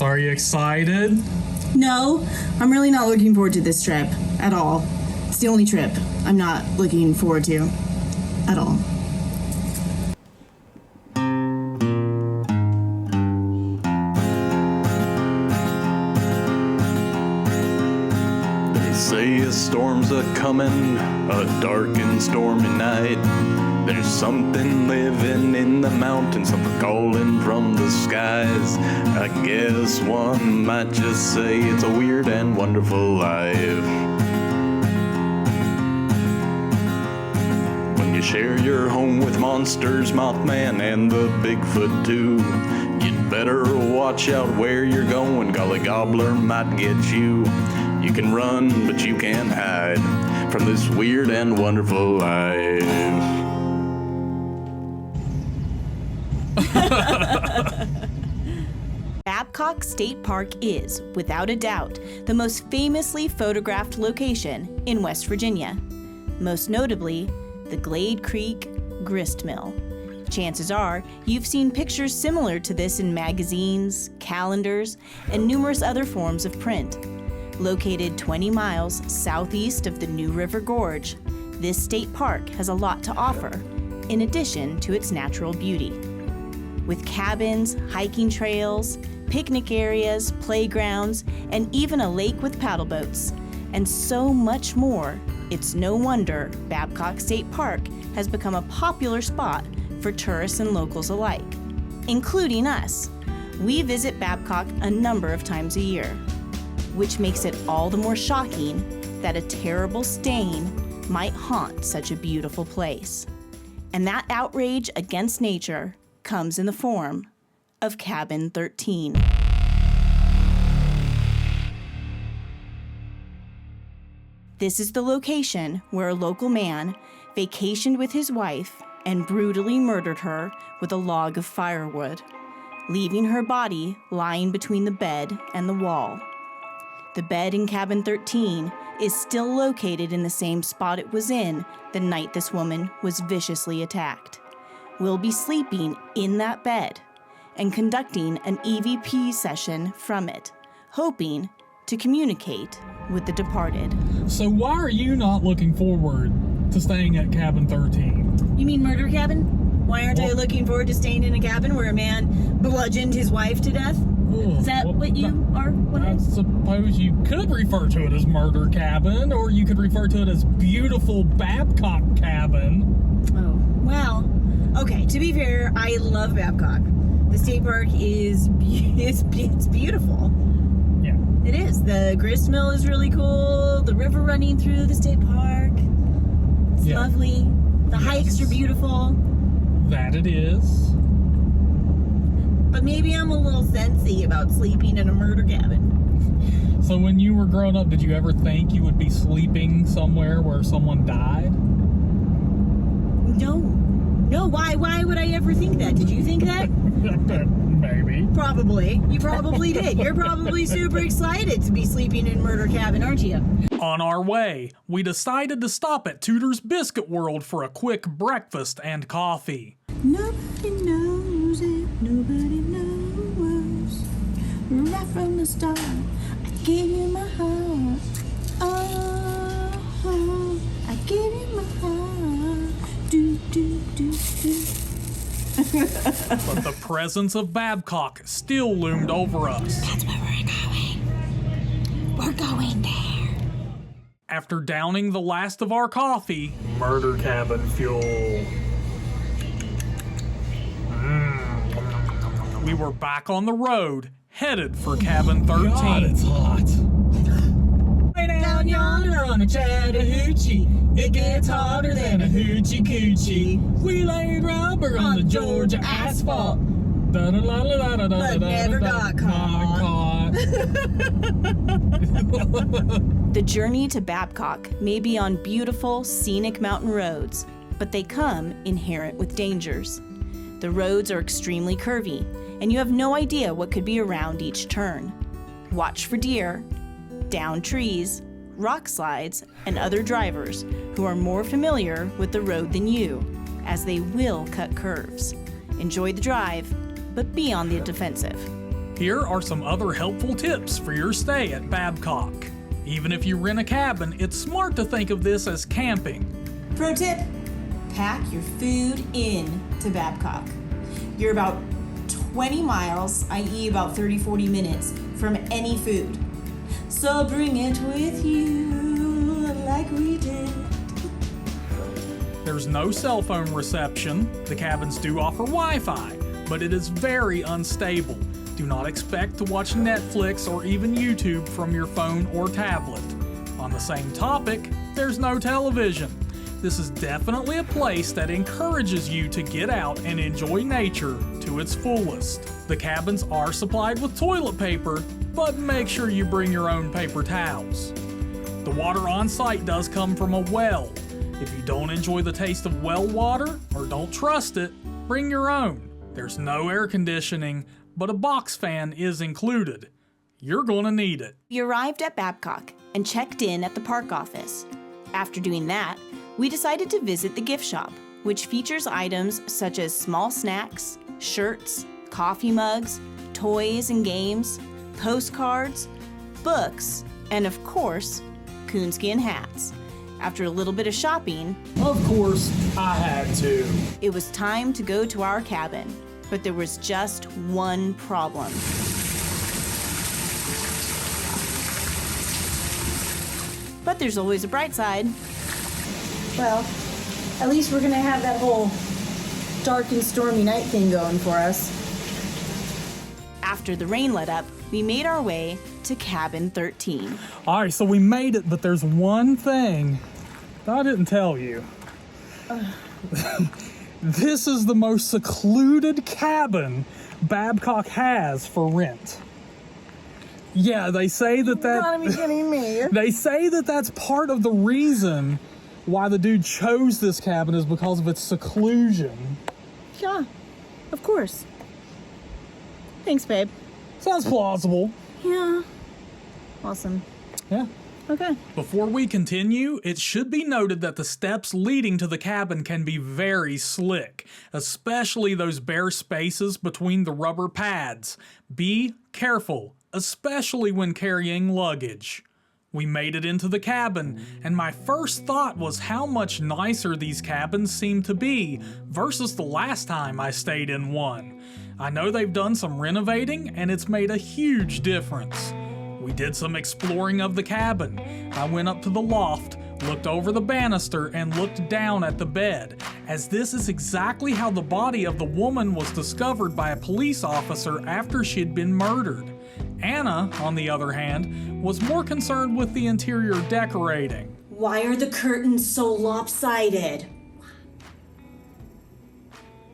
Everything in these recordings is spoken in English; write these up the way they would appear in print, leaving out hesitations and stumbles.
Are you excited? No, I'm really not looking forward to this trip at all. It's the only trip I'm not looking forward to at all. They say a storm's a-comin', a dark and stormy night. There's something living in the mountains, something calling from the skies. I guess one might just say it's a weird and wonderful life. When you share your home with monsters, Mothman and the Bigfoot too, you'd better watch out where you're going, golly gobbler might get you. You can run, but you can't hide from this weird and wonderful life. Babcock State Park is, without a doubt, the most famously photographed location in West Virginia. Most notably, the Glade Creek Grist Mill. Chances are you've seen pictures similar to this in magazines, calendars, and numerous other forms of print. Located 20 miles southeast of the New River Gorge, this state park has a lot to offer, in addition to its natural beauty. With cabins, hiking trails, picnic areas, playgrounds, and even a lake with paddle boats, and so much more, it's no wonder Babcock State Park has become a popular spot for tourists and locals alike, including us. We visit Babcock a number of times a year, which makes it all the more shocking that a terrible stain might haunt such a beautiful place. And that outrage against nature comes in the form of Cabin 13. This is the location where a local man vacationed with his wife and brutally murdered her with a log of firewood, leaving her body lying between the bed and the wall. The bed in Cabin 13 is still located in the same spot it was in the night this woman was viciously attacked. We'll be sleeping in that bed and conducting an EVP session from it, hoping to communicate with the departed. So why are you not looking forward to staying at Cabin 13? You mean murder cabin? Why aren't I looking forward to staying in a cabin where a man bludgeoned his wife to death? Is that what you are? I suppose you could refer to it as murder cabin, or you could refer to it as beautiful Babcock cabin. Oh, well, okay, to be fair, I love Babcock. The state park is it's beautiful. Yeah. It is. The grist mill is really cool. The river running through the state park. It's lovely. The hikes are beautiful. That it is. But maybe I'm a little sensy about sleeping in a murder cabin. So when you were growing up, did you ever think you would be sleeping somewhere where someone died? No, why would I ever think that? Did you think that? Maybe. Probably. You probably did. You're probably super excited to be sleeping in murder cabin, aren't you? On our way, we decided to stop at Tudor's Biscuit World for a quick breakfast and coffee. Nobody knows it. Nobody knows. Right from the start, I gave you my heart. Oh, I gave you my heart. Do, do, do, do. But the presence of Babcock still loomed over us. That's where we're going. We're going there. After downing the last of our coffee, murder cabin fuel. We were back on the road, headed for Cabin 13. God, it's hot. Way down yonder on a Chattahoochee, it gets hotter than a hoochie coochie. We laid rubber on the Georgia asphalt, but never got caught. The journey to Babcock may be on beautiful, scenic mountain roads, but they come inherent with dangers. The roads are extremely curvy, and you have no idea what could be around each turn. Watch for deer, downed trees, rock slides, and other drivers who are more familiar with the road than you, as they will cut curves. Enjoy the drive, but be on the defensive. Here are some other helpful tips for your stay at Babcock. Even if you rent a cabin, it's smart to think of this as camping. Pro tip, pack your food in to Babcock. You're about 20 miles, i.e. about 30-40 minutes, from any food. So bring it with you like we did. There's no cell phone reception. The cabins do offer Wi-Fi, but it is very unstable. Do not expect to watch Netflix or even YouTube from your phone or tablet. On the same topic, there's no television. This is definitely a place that encourages you to get out and enjoy nature to its fullest. The cabins are supplied with toilet paper, but make sure you bring your own paper towels. The water on site does come from a well. If you don't enjoy the taste of well water or don't trust it, bring your own. There's no air conditioning, but a box fan is included. You're gonna need it. We arrived at Babcock and checked in at the park office. After doing that, we decided to visit the gift shop, which features items such as small snacks, shirts, coffee mugs, toys and games, postcards, books, and of course, coonskin hats. After a little bit of shopping, Of course, I had to. it was time to go to our cabin. But there was just one problem. But there's always a bright side. Well, at least we're gonna have that whole dark and stormy night thing going for us. After the rain let up, we made our way to cabin 13. All right, so we made it, but there's one thing that I didn't tell you. This is the most secluded cabin Babcock has for rent. Yeah, they say that You gotta be kidding me. they say that that's part of the reason why the dude chose this cabin is because of its seclusion. Yeah, of course. Thanks, babe. Sounds plausible. Yeah. Awesome. Yeah. Okay. Before we continue, it should be noted that the steps leading to the cabin can be very slick, especially those bare spaces between the rubber pads. Be careful, especially when carrying luggage. We made it into the cabin, and my first thought was how much nicer these cabins seem to be versus the last time I stayed in one. I know they've done some renovating, and it's made a huge difference. We did some exploring of the cabin. I went up to the loft, looked over the banister, and looked down at the bed, as this is exactly how the body of the woman was discovered by a police officer after she'd been murdered. Anna, on the other hand, was more concerned with the interior decorating. Why are the curtains so lopsided?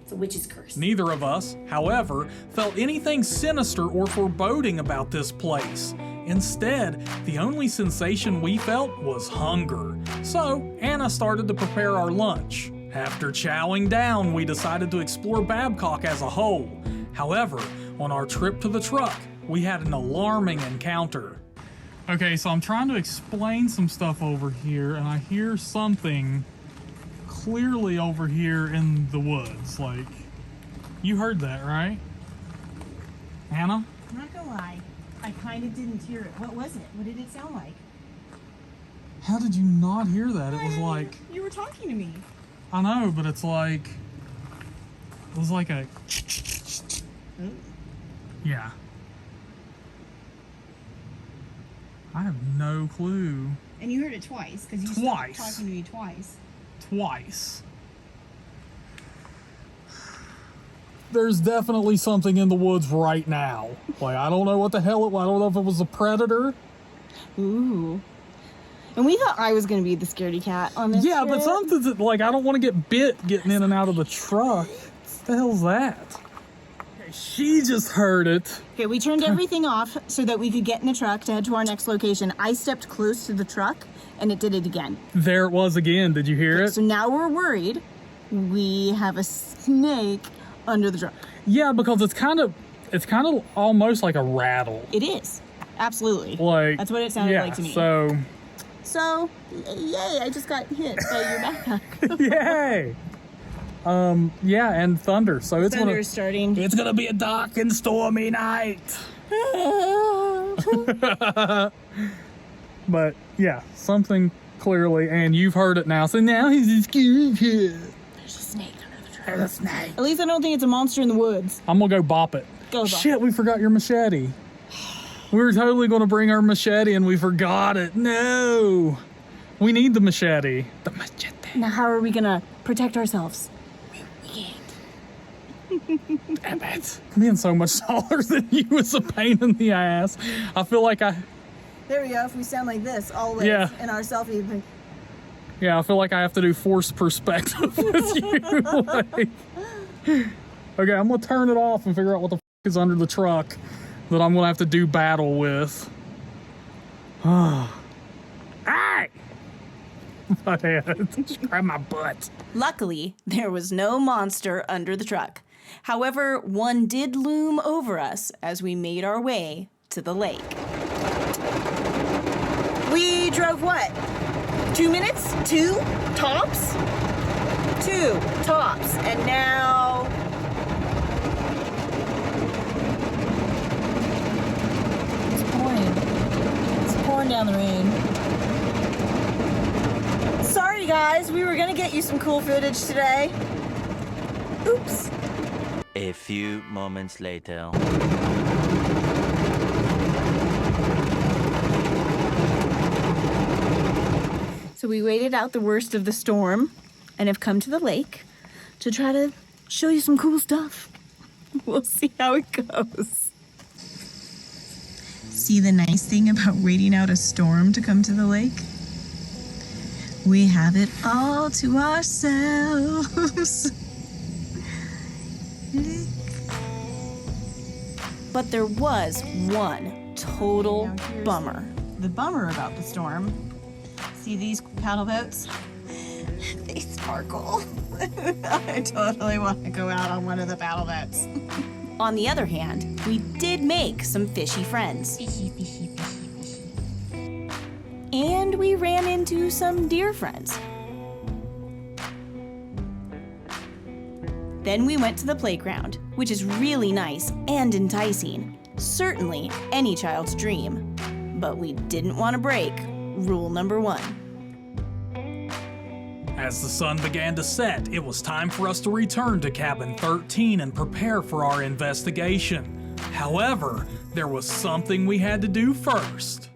It's a witch's curse. Neither of us, however, felt anything sinister or foreboding about this place. Instead, the only sensation we felt was hunger. So, Anna started to prepare our lunch. After chowing down, we decided to explore Babcock as a whole. However, on our trip to the truck, we had an alarming encounter. Okay, so I'm trying to explain some stuff over here, and I hear something clearly over here in the woods. Like, you heard that, right? Anna? I'm not gonna lie. I kind of didn't hear it. What was it? What did it sound like? How did you not hear that? It was like, You were talking to me. I know, but it's like, it was like a, yeah. I have no clue. And you heard it twice, because you Twice. stopped talking to me twice. Twice. There's definitely something in the woods right now. Like, I don't know what the hell I don't know if it was a predator. Ooh. And we thought I was gonna be the scaredy cat on this Yeah, but trip. something that, like, I don't want to get bit getting in and out of the truck. What the hell's that? Okay, she just heard it. Okay, we turned everything off so that we could get in the truck to head to our next location. I stepped close to the truck, and it did it again. There it was again. Did you hear it? So now we're worried we have a snake under the truck. Yeah, because it's kind of almost like a rattle. It is. Absolutely. Like, That's what it sounded yeah, like to me. So, Yay, I just got hit by your backpack. yay! Yeah, and thunder. So it's Thunder is starting. It's gonna be a dark and stormy night. But yeah, something clearly, and you've heard it now. So now he's a scary kid. There's a snake under the truck. There's a snake. At least I don't think it's a monster in the woods. I'm gonna go bop it. Go bop Shit, we forgot your machete. We were totally gonna bring our machete and we forgot it. No. We need the machete. The machete. Now how are we gonna protect ourselves? Damn it. Being so much taller than you is a pain in the ass. I feel like There we go. If we sound like this always in our selfie. I feel like I have to do forced perspective with you. Like, okay, I'm gonna turn it off and figure out what the is under the truck that I'm gonna have to do battle with. Hey! My head. Just grab my butt. Luckily, there was no monster under the truck. However, one did loom over us as we made our way to the lake. We drove what? 2 minutes? 2 tops? 2 tops. And now... It's pouring down the rain. Sorry guys, we were gonna get you some cool footage today. Oops. A few moments later. So we waited out the worst of the storm and have come to the lake to try to show you some cool stuff. We'll see how it goes. See the nice thing about waiting out a storm to come to the lake? We have it all to ourselves. But there was one total bummer. The bummer about the storm. See these paddle boats? They sparkle. I totally want to go out on one of the paddle boats. On the other hand, we did make some fishy friends. Fishy, fishy, fishy, fishy. And we ran into some deer friends. Then we went to the playground, which is really nice and enticing. Certainly any child's dream. But we didn't want to break rule number 1. As the sun began to set, it was time for us to return to cabin 13 and prepare for our investigation. However, there was something we had to do first.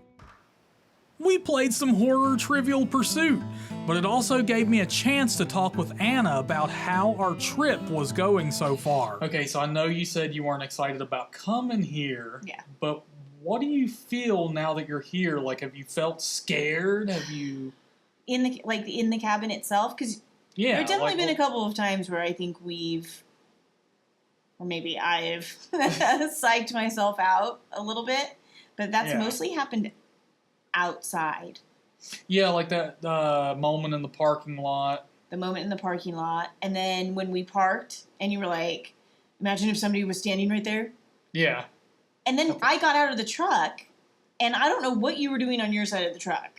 We played some horror Trivial Pursuit, but it also gave me a chance to talk with Anna about how our trip was going so far. Okay, so I know you said you weren't excited about coming here. Yeah. But what do you feel now that you're here? Like, have you felt scared? Have you... In the cabin itself? Because there have definitely been a couple of times where I think or maybe I've psyched myself out a little bit, but that's mostly happened outside. Yeah, like that moment in the parking lot. The moment in the parking lot. And then when we parked and you were like, imagine if somebody was standing right there. Yeah. And then I got out of the truck and I don't know what you were doing on your side of the truck.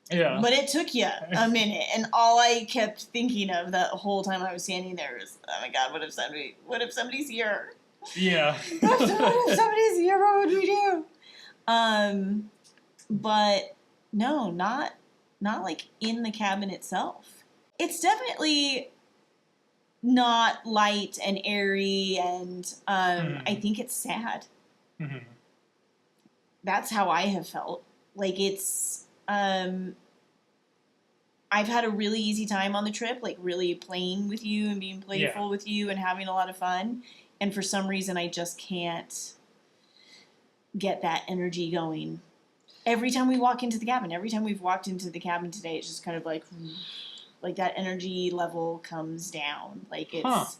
Yeah. But it took you a minute, and all I kept thinking of the whole time I was standing there was, oh my God, what if somebody's here? Yeah. What if somebody's here? What would we do? But no, not like in the cabin itself. It's definitely not light and airy, and I think it's sad. Mm-hmm. That's how I have felt. Like it's. I've had a really easy time on the trip, like really playing with you and being playful with you and having a lot of fun. And for some reason, I just can't get that energy going. Every time we walk into the cabin, every time we've walked into the cabin today, it's just kind of like that energy level comes down. Like it's,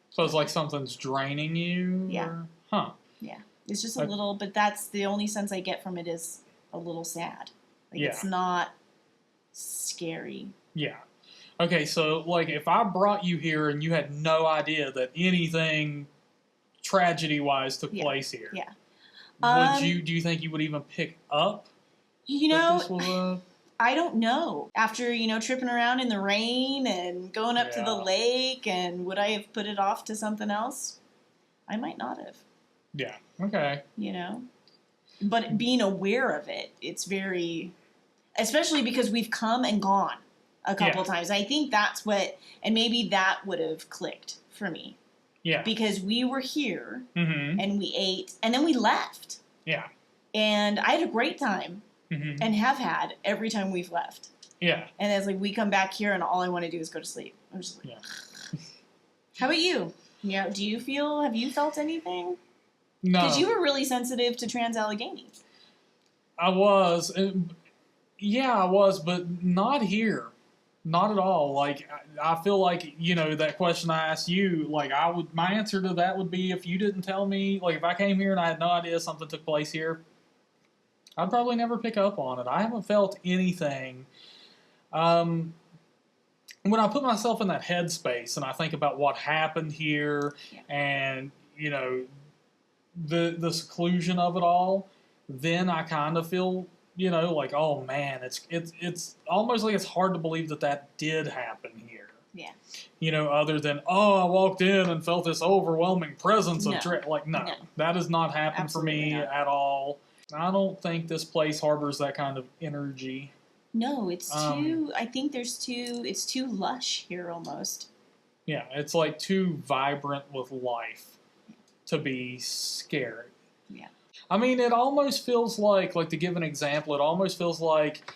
So it's like something's draining you? Yeah. Or? Huh. Yeah. It's just a little, but that's the only sense I get from it is a little sad. Like it's not scary. Yeah. Okay, so like if I brought you here and you had no idea that anything tragedy-wise took place here. Yeah. Do you think you would even pick up? I don't know. After, tripping around in the rain and going up to the lake, and would I have put it off to something else? I might not have. Yeah. Okay. You know? But being aware of it, it's very, especially because we've come and gone a couple times. I think that's what, and maybe that would have clicked for me. Yeah. Because we were here Mm-hmm. and we ate and then we left. Yeah. And I had a great time Mm-hmm. and have had every time we've left. Yeah. And it's like we come back here and all I want to do is go to sleep. I'm just like, How about you? Yeah, have you felt anything? No. Because you were really sensitive to Trans-Allegheny. I was. Yeah, I was, but not here. Not at all. Like, I feel like, that question I asked you, like, my answer to that would be if you didn't tell me, like, if I came here and I had no idea something took place here, I'd probably never pick up on it. I haven't felt anything. When I put myself in that headspace and I think about what happened here and, the seclusion of it all, then I kind of feel, like, oh man, it's almost like it's hard to believe that did happen here. Yeah. Other than, I walked in and felt this overwhelming presence of No. That has not happened Absolutely for me not. at all. I don't think this place harbors that kind of energy. No, it's too, I think it's too lush here almost. Yeah, it's like too vibrant with life to be scary. Yeah. I mean, it almost feels like to give an example, it almost feels like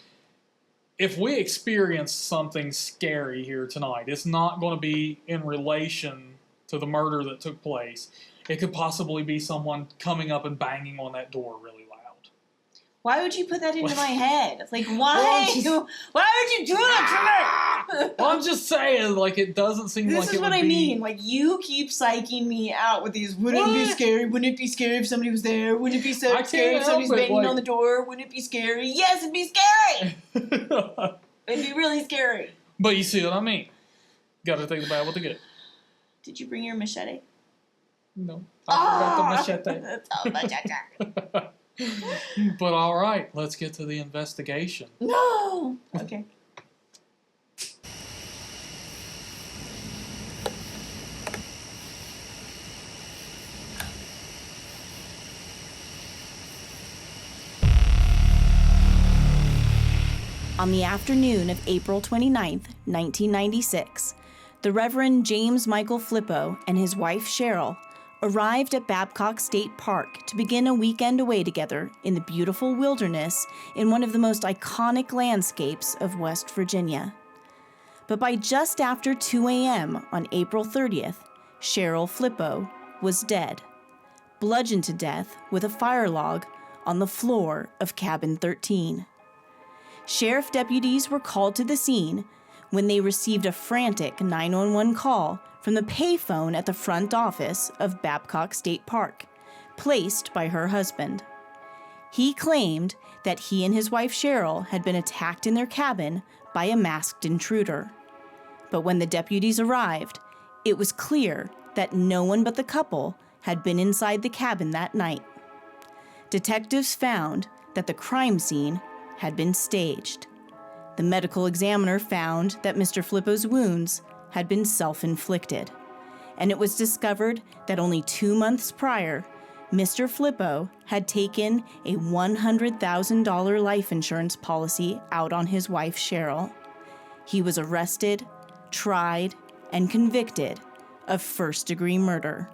if we experience something scary here tonight, it's not going to be in relation to the murder that took place. It could possibly be someone coming up and banging on that door really loud. Why would you put that into my head? It's like, why would you do that to me? Well, I'm just saying, like, it doesn't seem like it would be... This is what I mean. Like, you keep psyching me out with these, wouldn't it be scary? Wouldn't it be scary if somebody was there? Wouldn't it be so scary if somebody's banging on the door? Wouldn't it be scary? Yes, it'd be scary! It'd be really scary. But you see what I mean. Got to think about what to get. Did you bring your machete? No. I forgot the machete. Oh, machete. But all right, let's get to the investigation. No! Okay. On the afternoon of April 29th, 1996, the Reverend James Michael Flippo and his wife Cheryl arrived at Babcock State Park to begin a weekend away together in the beautiful wilderness in one of the most iconic landscapes of West Virginia. But by just after 2 a.m. on April 30th, Cheryl Flippo was dead, bludgeoned to death with a fire log on the floor of Cabin 13. Sheriff deputies were called to the scene when they received a frantic 911 call from the payphone at the front office of Babcock State Park, placed by her husband. He claimed that he and his wife Cheryl had been attacked in their cabin by a masked intruder. But when the deputies arrived, it was clear that no one but the couple had been inside the cabin that night. Detectives found that the crime scene had been staged. The medical examiner found that Mr. Flippo's wounds had been self-inflicted, and it was discovered that only 2 months prior, Mr. Flippo had taken a $100,000 life insurance policy out on his wife Cheryl. He was arrested, tried, and convicted of first-degree murder.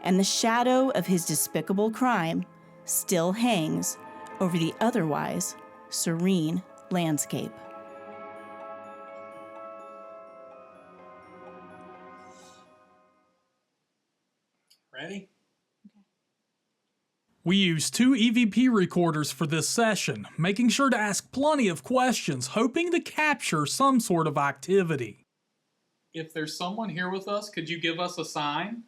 And the shadow of his despicable crime still hangs over the otherwise serene landscape. Ready? We used 2 EVP recorders for this session, making sure to ask plenty of questions, hoping to capture some sort of activity. If there's someone here with us, could you give us a sign?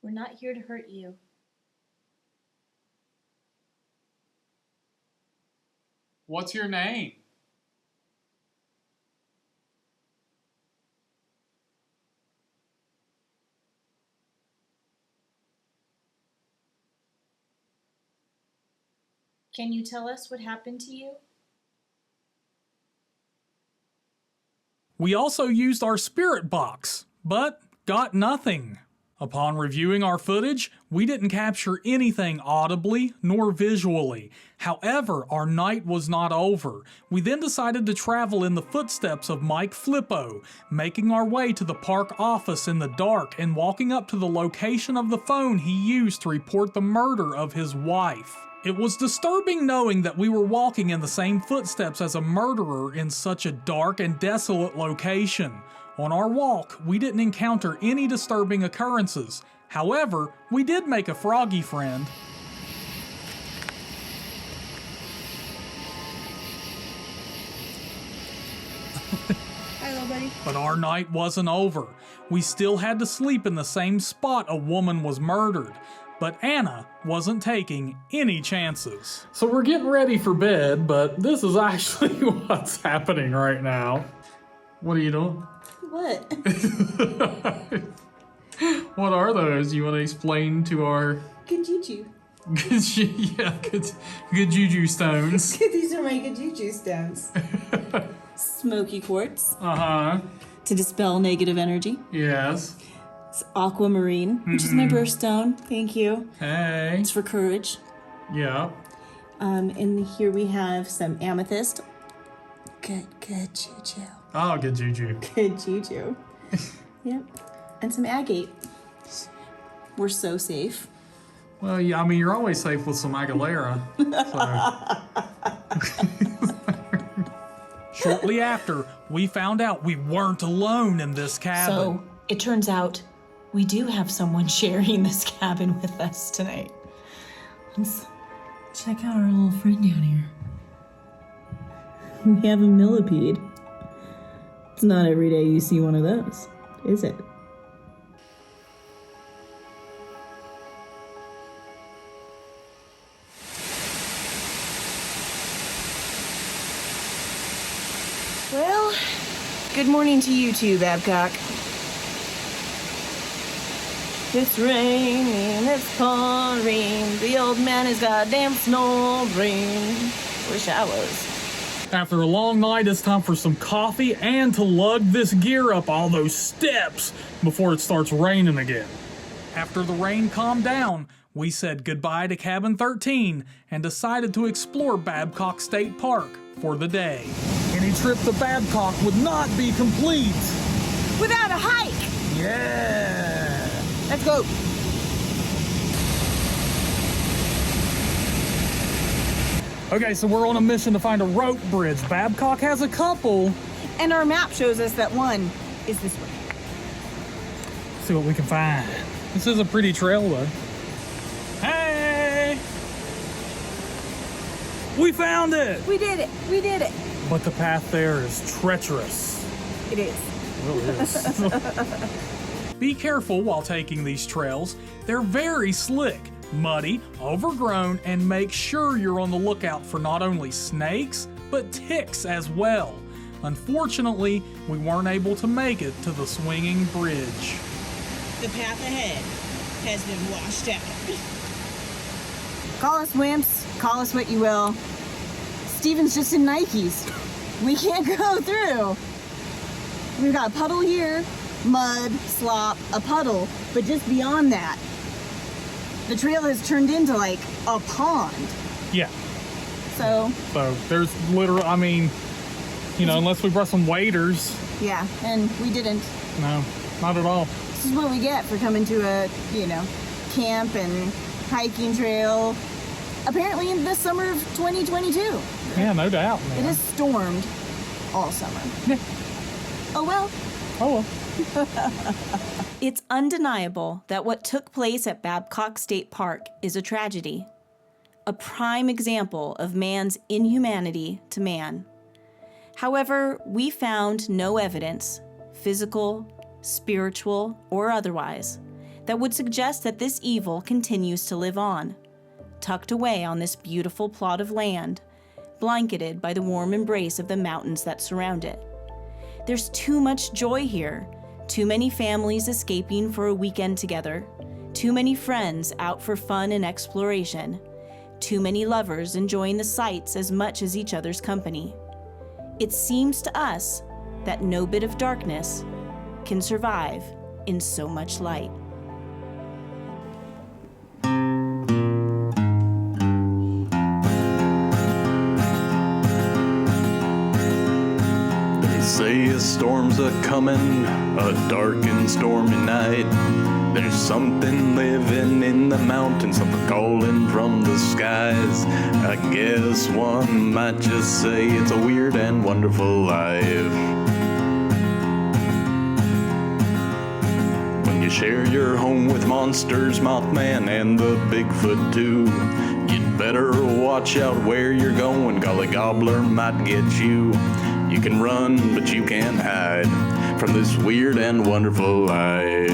We're not here to hurt you. What's your name? Can you tell us what happened to you? We also used our spirit box, but got nothing. Upon reviewing our footage, we didn't capture anything audibly nor visually. However, our night was not over. We then decided to travel in the footsteps of Mike Flippo, making our way to the park office in the dark and walking up to the location of the phone he used to report the murder of his wife. It was disturbing knowing that we were walking in the same footsteps as a murderer in such a dark and desolate location. On our walk, we didn't encounter any disturbing occurrences. However, we did make a froggy friend. Hello, buddy. But our night wasn't over. We still had to sleep in the same spot a woman was murdered. But Anna wasn't taking any chances. So we're getting ready for bed, but this is actually what's happening right now. What are you doing? What? What are those? You want to explain to our Good juju. good juju stones? These are my good juju stones. Smoky quartz Uh-huh. to dispel negative energy. Yes. It's aquamarine, which is my birthstone. Thank you. Hey. It's for courage. Yeah. And here we have some amethyst. Good juju. Oh, good juju. Good juju. Yep. And some agate. We're so safe. Well, yeah, I mean, you're always safe with some Aguilera. So. Shortly after, we found out we weren't alone in this cabin. So it turns out we do have someone sharing this cabin with us tonight. Let's check out our little friend down here. We have a millipede. It's not every day you see one of those, is it? Well, good morning to you too, Babcock. It's raining, it's pouring. The old man has got damn snoring. Wish I was. After a long night, it's time for some coffee and to lug this gear up all those steps before it starts raining again. After the rain calmed down, we said goodbye to Cabin 13 and decided to explore Babcock State Park for the day. Any trip to Babcock would not be complete Without a hike! Yeah. Let's go. Okay, so we're on a mission to find a rope bridge. Babcock has a couple. And our map shows us that one is this way. See what we can find. This is a pretty trail, though. Hey! We found it! We did it. We did it. But the path there is treacherous. It is. It really is. Be careful while taking these trails. They're very slick, muddy, overgrown, and make sure you're on the lookout for not only snakes, but ticks as well. Unfortunately, we weren't able to make it to the swinging bridge. The path ahead has been washed out. Call us wimps. Call us what you will. Steven's just in Nikes. We can't go through. We've got a puddle here, mud, slop, a puddle, but just beyond that, the trail has turned into like a pond. Yeah. So There's literally, I mean, you know, unless we brought some waders. yeah, and we didn't. No, not at all. This is what we get for coming to a, camp and hiking trail. Apparently in the summer of 2022. Yeah, no doubt, man. It has stormed all summer. Yeah. Oh well. Oh well. It's undeniable that what took place at Babcock State Park is a tragedy, a prime example of man's inhumanity to man. However, we found no evidence, physical, spiritual, or otherwise, that would suggest that this evil continues to live on, tucked away on this beautiful plot of land, blanketed by the warm embrace of the mountains that surround it. There's too much joy here, too many families escaping for a weekend together, too many friends out for fun and exploration, too many lovers enjoying the sights as much as each other's company. It seems to us that no bit of darkness can survive in so much light. They say a storm's a-comin', a dark and stormy night. There's something living in the mountains, something calling from the skies. I guess one might just say it's a weird and wonderful life. When you share your home with monsters, Mothman, and the Bigfoot too, you'd better watch out where you're going. Golly Gobbler might get you. You can run, but you can't hide from this weird and wonderful life.